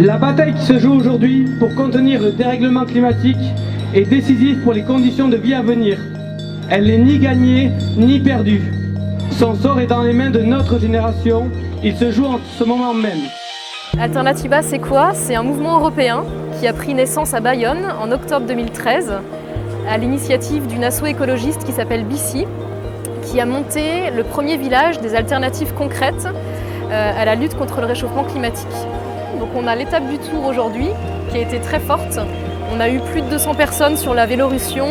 La bataille qui se joue aujourd'hui pour contenir le dérèglement climatique est décisive pour les conditions de vie à venir. Elle n'est ni gagnée ni perdue. Son sort est dans les mains de notre génération. Il se joue en ce moment même. Alternativa, c'est quoi? C'est un mouvement européen qui a pris naissance à Bayonne en octobre 2013 à l'initiative d'une asso écologiste qui s'appelle BICI, qui a monté le premier village des alternatives concrètes à la lutte contre le réchauffement climatique. Donc on a l'étape du Tour aujourd'hui qui a été très forte. On a eu plus de 200 personnes sur la Vélorussion,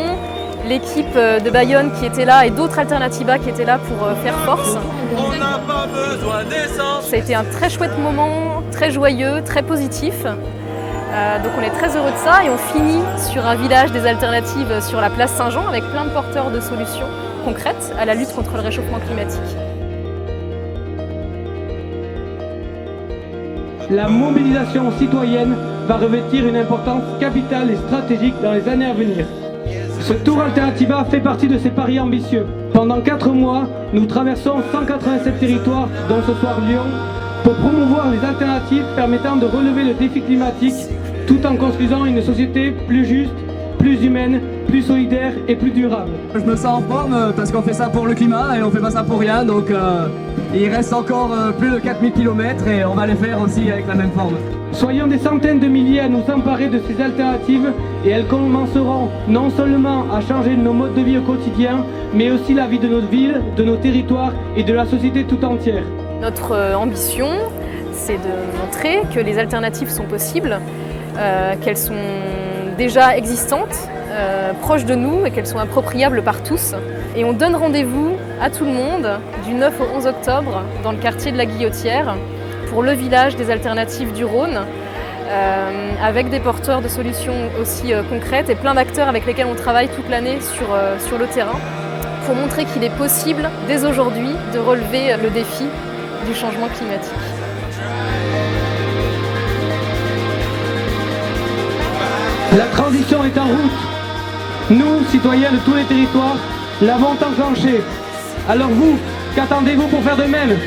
l'équipe de Bayonne qui était là et d'autres Alternativa qui étaient là pour faire force. On n'a pas besoin d'essence. Ça a été un très chouette moment, très joyeux, très positif. Donc on est très heureux de ça et on finit sur un village des alternatives sur la place Saint-Jean avec plein de porteurs de solutions concrètes à la lutte contre le réchauffement climatique. La mobilisation citoyenne va revêtir une importance capitale et stratégique dans les années à venir. Ce Tour Alternativa fait partie de ces paris ambitieux. Pendant 4 mois, nous traversons 187 territoires, dont ce soir Lyon, pour promouvoir les alternatives permettant de relever le défi climatique tout en construisant une société plus juste, plus humaine, plus solidaire et plus durable. Je me sens en forme parce qu'on fait ça pour le climat et on fait pas ça pour rien, donc il reste encore plus de 4000 km et on va les faire aussi avec la même forme. Soyons des centaines de milliers à nous emparer de ces alternatives et elles commenceront non seulement à changer nos modes de vie au quotidien, mais aussi la vie de nos villes, de nos territoires et de la société tout entière. Notre ambition, c'est de montrer que les alternatives sont possibles, qu'elles sont déjà existantes, proches de nous et qu'elles sont appropriables par tous. Et on donne rendez-vous à tout le monde du 9 au 11 octobre dans le quartier de la Guillotière pour le village des alternatives du Rhône, avec des porteurs de solutions aussi concrètes et plein d'acteurs avec lesquels on travaille toute l'année sur le terrain pour montrer qu'il est possible dès aujourd'hui de relever le défi du changement climatique. La transition est en route. Nous, citoyens de tous les territoires, l'avons enclenchée. Alors vous, qu'attendez-vous pour faire de même ?